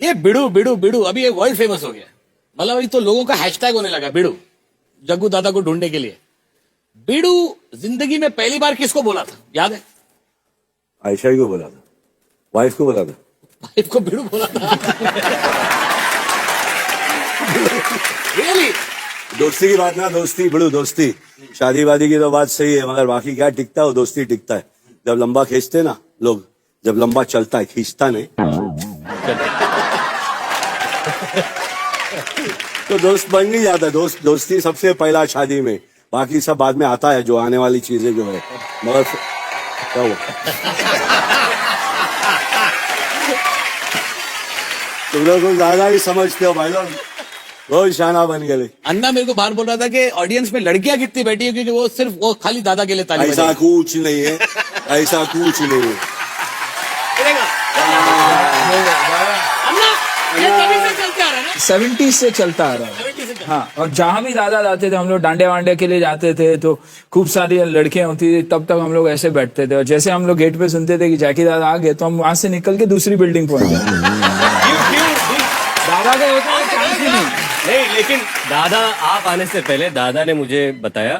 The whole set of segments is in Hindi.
ये बिड़ू बिड़ू बिड़ू अभी ये वर्ल्ड फेमस हो गया, मतलब अभी तो लोगों का हैशटैग होने लगा बिड़ू, जग्गू दादा को ढूंढने के लिए। बिड़ू जिंदगी में पहली बार किसको बोला था, याद है? आयशा ही को बोला था, वाइफ को बोला था। वाइफ को बिड़ू बोला था? रियली? दोस्ती की बात ना, दोस्ती बिड़ू दोस्ती। शादी वादी की तो बात सही है, मगर बाकी क्या टिकता है, वो दोस्ती टिकता है। जब लंबा खींचते ना लोग, जब लंबा चलता है, खींचता नहीं तो दोस्त बन नहीं जाता। दोस्ती सबसे पहला शादी में, बाकी सब बाद में आता है, जो आने वाली चीजें जो है। मगर क्या हुआ? तुम लोग कुछ ज्यादा ही समझते हो भाई लोग, बहुत शाना बन गए। अन्ना मेरे को बाहर बोल रहा था कि ऑडियंस में लड़कियां कितनी बैठी है, क्योंकि वो सिर्फ वो खाली दादा के लिए ताली ऐसा बजाएगी। कुछ नहीं है, ऐसा कुछ नहीं है। अन्ना ये कभी से चलते आ रहा है ना, 70s से चलता आ रहा है। 70 से चलता। हाँ, और जहां भी दादा जाते थे, हम लोग डांडे वांडे के लिए जाते थे, तो खूब सारी लड़कियां होती थी, तब तक हम लोग ऐसे बैठते थे, और जैसे हम लोग गेट पे सुनते थे कि जैकी दादा आ गए, तो हम वहां से निकल के दूसरी बिल्डिंग पहुंच गए। दादा का होता है चांस ही नहीं। नहीं, लेकिन दादा आप आने से पहले दादा ने मुझे बताया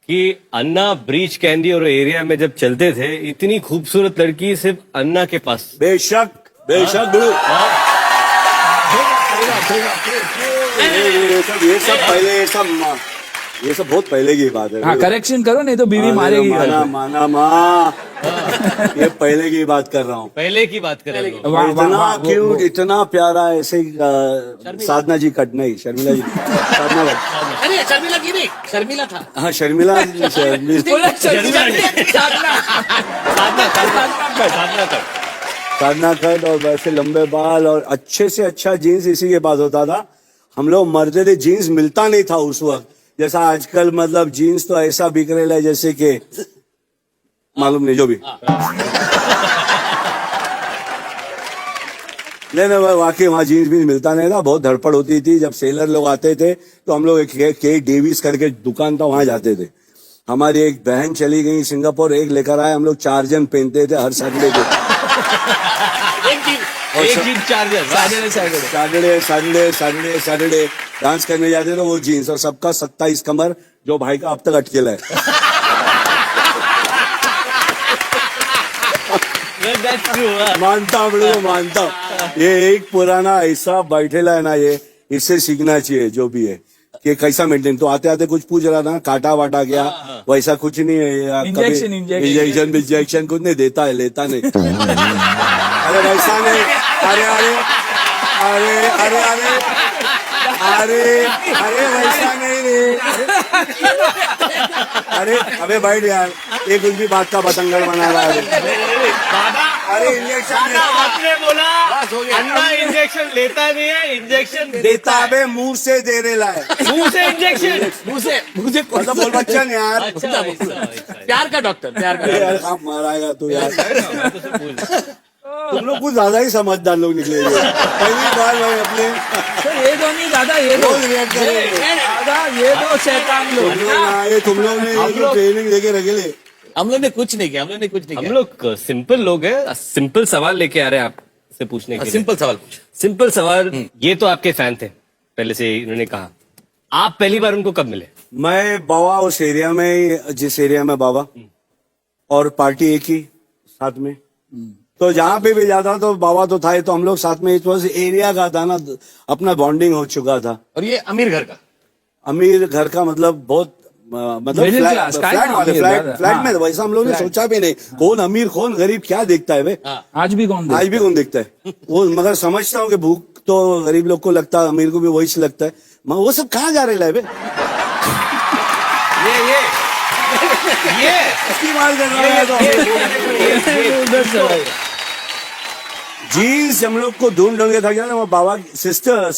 कि अन्ना ब्रीच कैंडी और एरिया में जब चलते थे, इतनी खूबसूरत लड़की सिर्फ अन्ना के पास। बेशक बेशक बिड़ू, ये सब बहुत पहले की बात है। हाँ, करेक्शन करो, नहीं तो बीवी मारेगी। माना माँ, ये पहले की बात कर रहा हूँ। पहले की बात करें तो। इतना क्यूट, इतना प्यारा, ऐसे ही साधना जी कट नहीं, शर्मिला जी, साधना कट। अरे शर्मिला की नहीं, शर्मिला था। हाँ शर्मिला, साधना कट, और वैसे लंबे बाल और अच्छे से अच्छा जीन्स इसी के पास होता था। हम लोग मरते थे, जीन्स मिलता नहीं था उस वक्त, जैसा आजकल मतलब जीन्स तो ऐसा बिक रहा है जैसे कि मालूम नहीं, जो भी। नहीं, वाकई वहाँ जीन्स भी मिलता नहीं था, बहुत धड़पड़ होती थी। जब सेलर लोग आते थे तो हम लोग के डेविस करके दुकान था, वहां जाते थे। हमारी एक बहन चली गई सिंगापुर, एक लेकर आए, हम लोग 4 जन पहनते थे हर संडे को। एक जीन चार्जर सैटरडे डांस करने जाते थे, वो जीन्स, और सबका 27 कमर, जो भाई का अब तक अटकेला है। मानता हूँ बिल्कुल मानता हूँ। ये एक पुराना ऐसा बैठेला है ना, ये इससे सीखना चाहिए जो भी है कि कैसा मेंटेन। तो आते आते कुछ पूछ रहा था, काटा वाटा गया, वैसा कुछ नहीं है। इंजेक्शन कुछ नहीं देता है, लेता नहीं। अरे वैसा नहीं, अरे अरे अरे अरे अरे अरे अरे वैसा नहीं रे, अरे अबे बैठ यार, ये कुछ भी बात का बतंगड़ बना रहा है। अरे इंजेक्शन आपने बोला अन्ना इंजेक्शन लेता नहीं है, इंजेक्शन देता है, मुंह से दे रहा है, मुंह से इंजेक्शन, मुझे मतलब बोल बच्चन यार। अच्छा, ऐसा। प्यार का डॉक्टर, प्यार का यार आप माराएगा तू यार। तुम लोग कुछ ज्यादा ही समझदार लोग निकले पहली बार भाई अपने। तो ये दो नहीं दादा, ये दो रोज रिएक्ट करेंगे दादा, ये दो शैतान लोग। तुम लोग ने ट्रेनिंग देके रखे। हम लोग ने कुछ नहीं किया, हम लोग ने कुछ नहीं हम किया। लोग सिंपल लोग हैं, सिंपल सवाल लेके आ रहे हैं आपसे पूछने के लिए। सिंपल सवाल पूछ। सिंपल सवाल, ये तो आपके फैन थे पहले से, इन्होंने कहा। आप पहली बार उनको कब मिले? मैं बाबा उस एरिया में, जिस एरिया में बाबा और पार्टी एक ही साथ में, तो जहाँ पे भी जाता तो बाबा तो था ही, तो हम लोग साथ में, इस वजह से एरिया का था ना, अपना बॉन्डिंग हो चुका था। और ये अमीर घर का, अमीर घर का मतलब बहुत, मतलब Middle फ्लैट class, फ्लैट में, वैसा हम लोग ने सोचा भी नहीं। कौन अमीर कौन गरीब क्या देखता है भाई, आज भी कौन आज भी कौन देखता है वो। मगर समझता हूँ कि भूख तो गरीब लोग को लगता है, अमीर को भी वही से लगता है। मगर वो सब कहाँ जा रहे है ये इस्तेमाल कर रहा है। जीन्स हम लोग को ढूंढ था क्या ना, वो बाबा sister,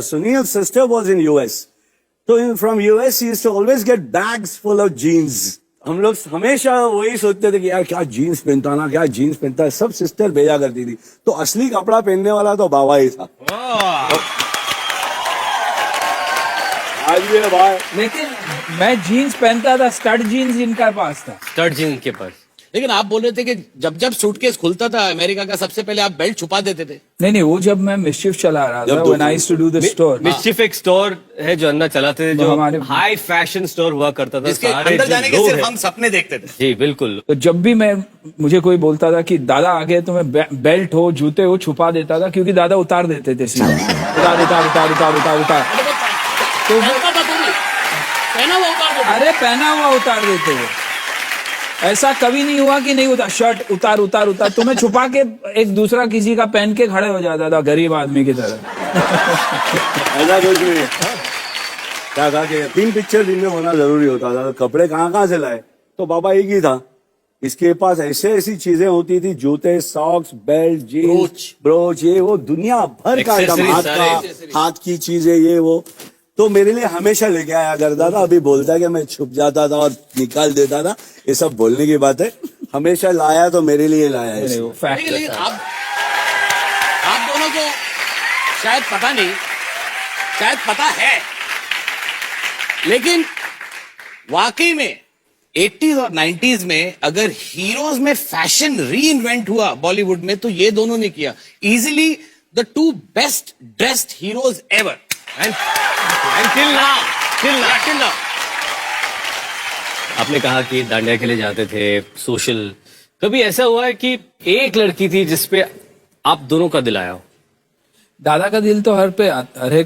Sunil sister was in US, तो from US he used to always get bags full of jeans. हम लोग हमेशा वही सोचते थे कि यार क्या जीन्स पहनता ना, क्या जीन्स पहनता है, सब सिस्टर भेजा करती थी। तो असली कपड़ा पहनने वाला तो बाबा ही था। आज भी है भाई। लेकिन मैं जीन्स पहनता था, स्टड जीन्स इनका पास था। स्टड जीन के पास। लेकिन आप बोल रहे थे कि जब जब सूटकेस खुलता था अमेरिका का, सबसे पहले आप बेल्ट छुपा देते थे। नहीं, वो जब मैं मिस्चिफ चला रहा था, when I used to do the store. Mischief एक स्टोर है जो अन्ना चलाते थे, जो हमारे- हाई फैशन स्टोर हुआ करता था। जिसके सारे अंदर जो जाने के लोग सिर्फ हैं- हम सपने देखते थे। जी बिल्कुल। तो जब भी मुझे कोई बोलता था कि दादा आगे, तो मैं बेल्ट हो, जूते हो, छुपा देता था, क्योंकि दादा उतार देते थे सीधा। उतार उतार उतार उतार उतार उतार। तो पहनता था तू भी? पहना हुआ उतार देते? अरे पहना हुआ उतार देते थे। ऐसा कभी नहीं हुआ कि नहीं उतार, शर्ट उतार उतार उतार। तो मैं छुपा के एक दूसरा किसी का पहन के खड़े हो जाता था, गरीब आदमी की तरह। ऐसा कुछ नहीं। क्या कहा कि 3 पिक्चर दिन में होना जरूरी होता था। तो कपड़े कहाँ से लाए? तो बाबा एक ही था। इसके पास ऐसे ऐसी चीजें होती थी, जूते, सॉक्स, बेल्ट, जीन्स, ब्रोच, ये वो दुनिया भर का आइटम, Accessories हाथ की चीजें, ये वो। तो मेरे लिए हमेशा लेके आया करता था। अभी बोलता है कि मैं छुप जाता था और निकाल देता था, ये सब बोलने की बात है। हमेशा लाया तो मेरे लिए लाया है वो फैक्ट लेकिन आप दोनों को शायद पता नहीं, शायद पता है, लेकिन वाकई में 80s और 90s में अगर हीरोज में फैशन री इन्वेंट हुआ बॉलीवुड में, तो ये दोनों ने किया। Easily the 2 best dressed heroes ever. And till now, आपने कहा कि दांडिया के लिए जाते थे, सोशल। कभी ऐसा हुआ है कि एक लड़की थी जिसपे आप दोनों का दिल आया हो? दादा का दिल तो हर एक पे आता है।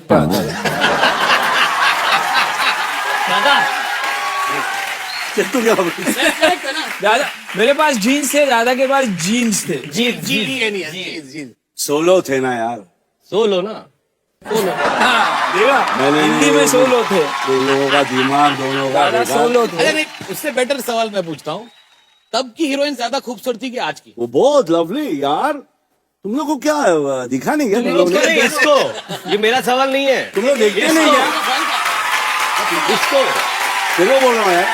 तू क्या बोल- करेक्ट है ना? दादा, मेरे पास जीन्स थे, दादा के पास जीन्स थे। जी। सोलो थे ना यार। सोलो ना, सोलो। हाँ, देखा? मैंने हिंदी में सोलो थे। दोनों लोगों का दिमाग, दोनों का दादा देखा। सोलो अरे थे। नहीं, उससे बेटर सवाल मैं पूछता हूँ, तब की हीरोइन ज्यादा खूबसूरत थी कि आज की? वो बहुत लवली यार। तुम लोग को क्या दिखा नहीं क्या? तुम लोग उसको ने? नहीं, इसको। ये मेरा सवाल नहीं है। तुम लोग देखते नहीं क्या? इसको देखो बोल रहा हूँ यार,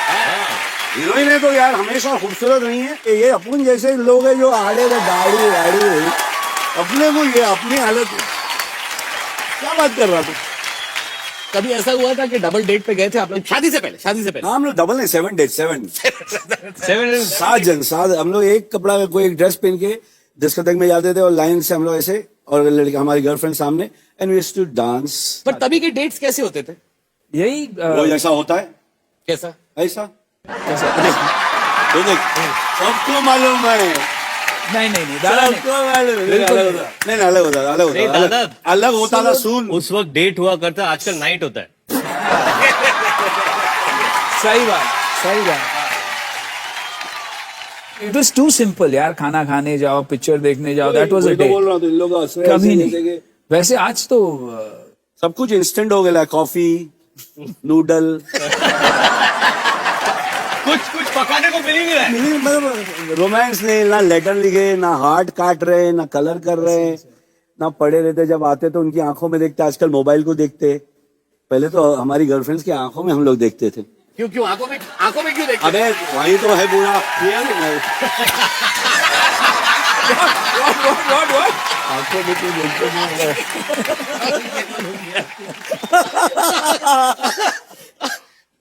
हीरोइन है तो यार हमेशा खूबसूरत नहीं है। ये अपन जैसे लोग हैं जो आड़े दाढ़ी वाड़ी, अपने को ये अपनी हालत। क्या बात कर रहा तू? कभी ऐसा हुआ था कि डबल डेट पे गए थे आप लोग शादी से पहले? हाँ, हम लोग डबल नहीं, 7 डेट, 7 7 7 जन, 7। हम लोग एक कपड़ा कोई एक ड्रेस पहन के डिस्कोथेक में जाते थे और लाइन से हम लोग ऐसे, और लड़के हमारी गर्लफ्रेंड सामने, and we used to dance. पर तभी के डेट्स कैसे होते थे? यही वो ऐसा होता है, कैसा? ऐसा तो देख, सबको मालूम है, नहीं दादा ने सबको मालूम है। बिल्कुल अलग होता। नहीं अलग होता, अलग नहीं, होता, दादा, अलग होता था। सुन, उस वक्त डेट हुआ करता, आजकल नाइट होता है। सही बात। इट वॉज टू सिंपल यार। खाना खाने जाओ, पिक्चर देखने जाओ, दैट वाज अ वही तो डे। बोल रहा हूँ, तो इन लोग का असर कभी ऐसे जैसे नहीं। कि वैसे आज तो सब कुछ इंस्टेंट हो गया। कॉफी, नूडल, कुछ पकाने को मिल ही नहीं रहा है। मतलब रोमांस नहीं, ना लेटर लिखे, ना हार्ट काट रहे, ना कलर कर रहे, ना पड़े रहते। जब आते तो उनकी आंखों में देखते, आजकल मोबाइल को देखते। पहले तो हमारी गर्लफ्रेंड्स की आंखों में हम लोग देखते थे। क्यों आंखों में क्यों देखते? अबे वही तो है पूरा। आंखों में क्यों देखते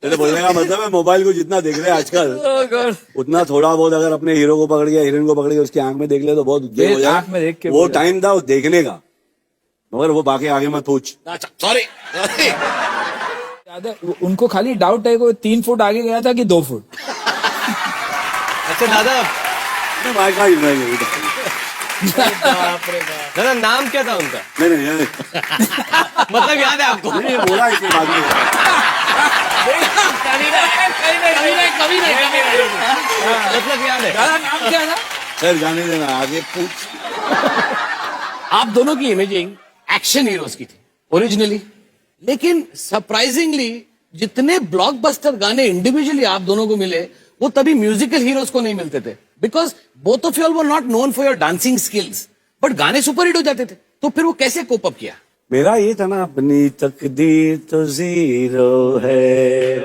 तेरे बोलने का मतलब है, मोबाइल को जितना देख रहे हैं आजकल, उतना थोड़ा बहुत अगर अपने हीरो को पकड़ गया, हीरोइन को पकड़ गया, उसकी आंख में देख ले तो बहुत ये हो आंख में देख के जाए। वो बोला। टाइम था वो देखने का, मगर वो बाकी आगे मत पूछ। अच्छा, सॉरी। ज्यादा उनको खाली डाउट है, कोई 3 फुट आगे गया था कि 2 फुट। अच्छा दादा, दादा नाम क्या था उनका? नहीं मतलब याद है आपको? नहीं, बोला इसके बाद में। कभी नहीं। मतलब याद है। दादा नाम क्या था? सर जाने देना, आगे पूछ। आप दोनों की इमेजिंग एक्शन हीरोज की थी ओरिजिनली, लेकिन सरप्राइजिंगली जितने ब्लॉकबस्टर गाने इंडिविजुअली आप दोनों को मिले, वो तभी म्यूजिकल हीरोज को नहीं मिलते थे। Because both of you all were not known for your dancing skills, but गाने सुपरहिट हो जाते थे। तो फिर वो कैसे कोप अप किया? मेरा ये था ना, अपनी तकदीर तो जीरो है,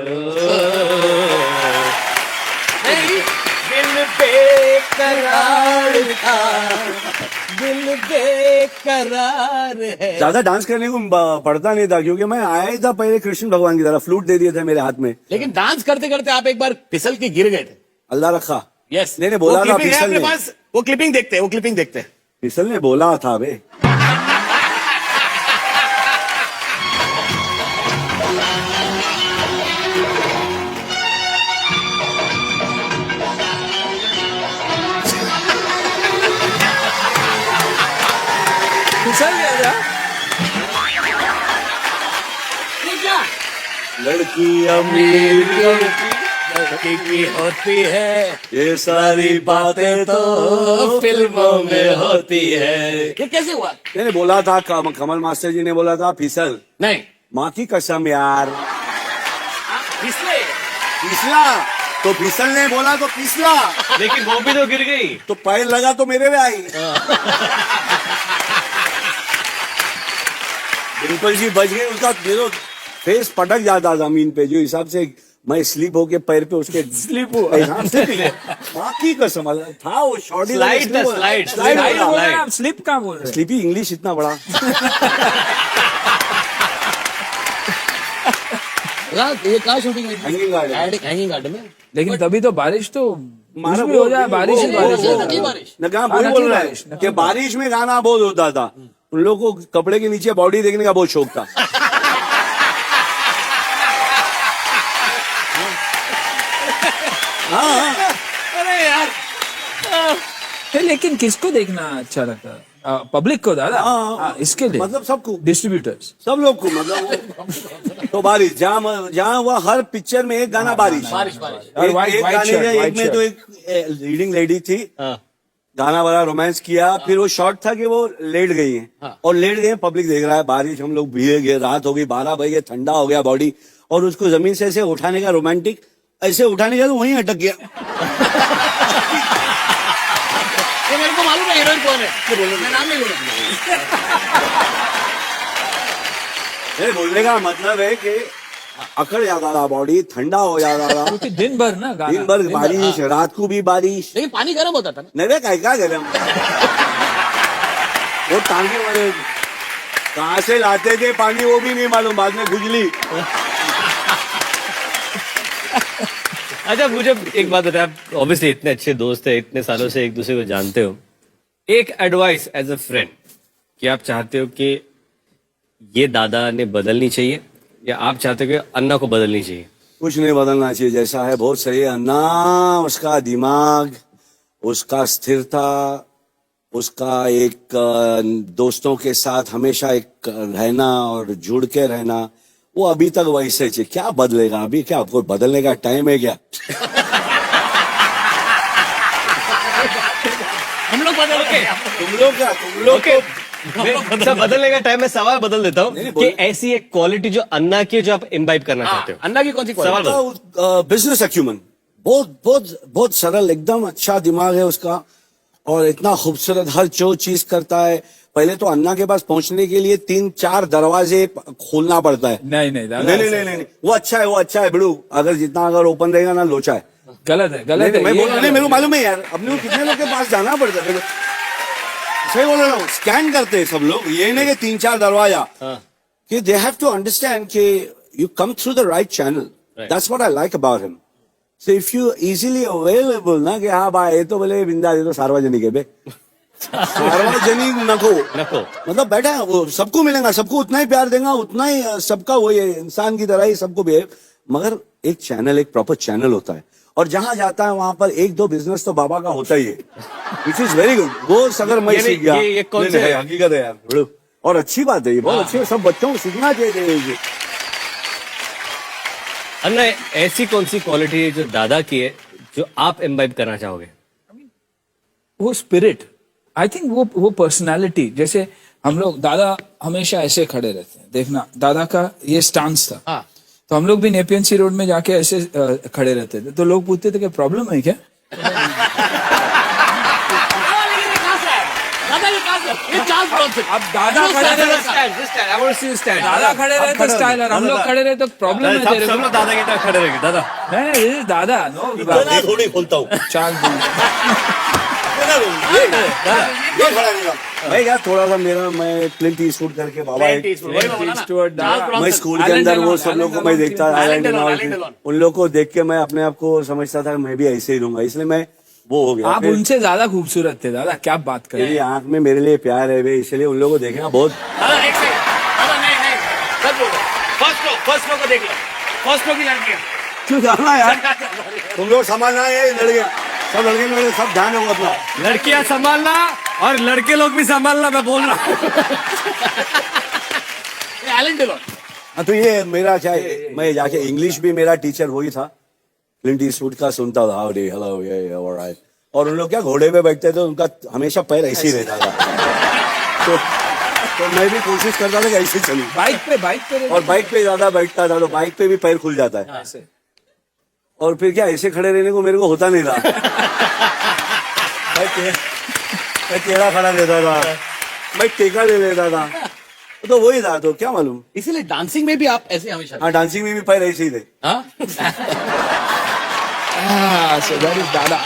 दिल बेकरार था, दिल बेकरार है। ज्यादा डांस करने को पड़ता नहीं था, क्योंकि मैं आया ही था पहले कृष्ण भगवान की तरह। फ्लूट दे दिए थे मेरे हाथ में, लेकिन डांस करते करते आप एक बार फिसल के गिर गए थे। अल्लाह रखा। यस नहीं, बोला वो था clipping है फिसल अपने ने। पास, वो क्लिपिंग देखते हैं, वो क्लिपिंग देखते हैं। फिसल ने बोला था बे। फिसल गया था। लड़की अमीर लड़की की होती है, ये सारी बातें तो फिल्मों में होती है। ये कैसे हुआ? मैंने बोला था, कमल मास्टर जी ने बोला था फिसल। नहीं, माँ की कसम यार, इसलिए फिसला तो फिसल ने बोला तो फिसला, लेकिन वो भी तो गिर गई। तो पैर लगा तो मेरे में आई। डिम्पल जी बच गई, उसका देखो फेस पटक जाता जमीन पे, जो हिसाब से मैं स्लिप होके पैर पे उसके स्लिप हुआ। माँ की कसम था वो शॉर्ट ही Slide था, slide। स्लाइड बोला। बोल रहे हैं आप, स्लिप कहाँ बोल रहे हैं? स्लीपी इंग्लिश इतना बड़ा। रात ये कहाँ शूटिंग हुई थी? Hanging garden। हैंगिंग गार्डन में। लेकिन तभी तो बारिश तो मारा कुछ भी हो जाए, बारिश ही बारिश वो- है। नकली बारिश। न कहा हाँ, वही नकली बोल रहा है बारिश, नकली कि बारिश में गाना बहुत होता था, उन लोगों को कपड़े के नीचे बॉडी देखने का बहुत शौक था। हाँ, अरे यार, लेकिन किसको देखना अच्छा लगता है? पब्लिक को दादा? हाँ। हाँ, इसके लिए मतलब सबको, डिस्ट्रीब्यूटर्स। सब लोग को, मतलब तो बारिश जहाँ हुआ हर पिक्चर में एक गाना बारिश। बारिश बारिश। और एक white गाने shirt, में, एक white में तो एक लीडिंग लेडी थी, हाँ। गाना वाला रोमांस किया, फिर वो शॉर्ट था कि वो लेट गई हैं, हाँ। और लेट गए, पब्लिक देख रहा है, बारिश, हम लोग भीगे गए, रात हो गई, 12 बजे, ठंडा हो गया बॉडी, और उसको जमीन से ऐसे उठाने का रोमांटिक, ऐसे उठाने का तो वहीं अटक गया। ये मेरे को मालूम है हीरोइन कौन है, मैं नाम नहीं बोलूंगा। मेरे बोलने का मतलब है कि अकड़ जाता था बॉडी, ठंडा हो जाता था, क्योंकि दिन भर ना गाना, दिन भर बारिश, रात को भी बारिश। लेकिन पानी गर्म होता था ना। नहीं क्या गरम, वो टांगे वाले कहाँ से लाते थे पानी वो भी नहीं मालूम, बाद में खुजली। अच्छा, मुझे एक बात बताया, आप ऑब्वियसली इतने अच्छे दोस्त हैं, इतने सालों से एक दूसरे को जानते हो, एक एडवाइस एज अ फ्रेंड कि आप चाहते हो कि ये दादा ने बदलनी चाहिए, या आप चाहते हो कि अन्ना को बदलनी चाहिए? कुछ नहीं बदलना चाहिए, जैसा है बहुत सही है अन्ना। उसका दिमाग, उसका स्थिरता, उसका एक दोस्तों के साथ हमेशा एक रहना और जुड़ के रहना, वो अभी तक वैसे चाहिए। क्या बदलेगा अभी, क्या आपको बदलने का टाइम है क्या? हम लोग बदल के तुम लोग क्या, तुम लोग ओके, अच्छा, बदलने का टाइम, मैं सवाल बदल देता हूँ कि ऐसी एक क्वालिटी जो अन्ना की है, जो आप इम्बाइब करना चाहते हो। अन्ना की कौन सी सवाल क्वालिटी? बिजनेस अक्यूमन, बहुत बहुत बहुत सरल, एकदम अच्छा दिमाग है उसका, और इतना खूबसूरत हर जो चीज करता है। पहले तो अन्ना के पास पहुंचने के लिए 3-4 दरवाजे खोलना पड़ता है। नहीं दादा, नहीं नहीं नहीं नहीं, वो अच्छा है बिड़ू, अगर जितना अगर ओपन रहेगा ना, लोचा है। गलत है, गलत नहीं, है। मैं ये बोल रहा नहीं, गलत मेरे को है। मालूम है यार, अपने को कितने लोग के पास जाना पड़ता है। सही बोल रहा हूँ, स्कैन करते हैं सब लोग, ये नहीं कि 3-4 दरवाजा, कि दे हैव टू अंडरस्टैंड कि you come through the right channel, that's what I like about him. So if you easily available ना, कि हाँ भाई ये तो बोले बिंदा, ये तो सार्वजनिक है बे, सार्वजनिक नको, मतलब बैठा है वो, सबको मिलेगा, सबको उतना ही प्यार देगा, उतना ही सबका वही है, इंसान की तरह ही सबको भी है, मगर एक चैनल, एक प्रॉपर चैनल होता है, और जहां जाता है वहां पर 1-2 बिजनेस तो बाबा का होता ही है, विच इज वेरी गुड। वो अगर मैं ये सीख गया, ये कौन नहीं, से नहीं, हकीकत है यार बड़ो, और अच्छी बात है, ये बहुत अच्छी है, सब बच्चों को सीखना चाहिए ये। अन्ना, ऐसी कौन सी क्वालिटी है जो दादा की है, जो आप इम्बाइब करना चाहोगे? वो स्पिरिट, आई थिंक वो पर्सनालिटी, जैसे हम लोग, दादा हमेशा ऐसे खड़े रहते हैं, देखना दादा का ये स्टांस था। हाँ। तो हम लोग भी नेपियन सी रोड में जाके ऐसे खड़े रहते थे, तो लोग पूछते थे कि प्रॉब्लम है क्या? ये चार्ल्स ब्रॉन्सन। अब दादा खड़े रहे, दादा खड़े रहे तो स्टाइल, और हम लोग खड़े रहे तो प्रॉब्लम है तेरे सब को। लोग दादा की तरह खड़े रहेंगे। दादा, नहीं दादा, नो मैं थोड़ी खोलता हूँ, चार्ल्स ये खड़ा नहीं रहा। भाई यार थोड़ा सा मेरा, मैं क्लिंट ईस्टवुड करके बाबा, स्टुअर्ट, दादा मैं स्कूल के अंदर वो सब लोग को मैं देखता था, Alain Delon, Alain Delon। उन लोग को देख के मैं अपने आप को समझता था मैं भी ऐसे ही रहूंगा, इसलिए मैं वो हो गया आप फिर उनसे ज्यादा खूबसूरत थे दादा, क्या बात कर रहे मेरी आंख में मेरे लिए प्यार है वे, इसलिए उन लोगों को देखना बहुत। दादा एक सेकंड, दादा नहीं सच बोलो, फर्स्ट रो को देख लो, फर्स्ट रो की लड़कियां। क्यों जाना यार, तुम लोग संभालना है लड़के, सब लड़के मेरे सब ध्यान होगा अपना। लड़कियां संभालना और लड़के लोग भी संभालना, मैं बोल रहा हूँ। एलन डेलोन। हाँ तो ये मेरा क्या है, मैं जाके इंग्लिश भी मेरा टीचर वही था, क्लिंट ईस्टवुड का सुनता था, हाउ डे हेलो ये ऑलराइट। और उन लोग क्या घोड़े पे बैठते थे, उनका हमेशा पैर ऐसे ही रहता था। तो मैं भी कोशिश करता था कि ऐसे चलूं, बाइक पे और बाइक पे ज्यादा बैठता था तो बाइक पे भी पैर खुल जाता है। ऐसे। और फिर क्या ऐसे खड़े रहने को मेरे को होता नहीं था। मैं टेढ़ा खड़ा रहता था, मैं टेका ले लेता था, तो वही था। तो क्या मालूम, इसीलिए डांसिंग में भी आप ऐसे हमेशा। हाँ डांसिंग में भी पैर ऐसे ही थे। हाँ So that is दादा।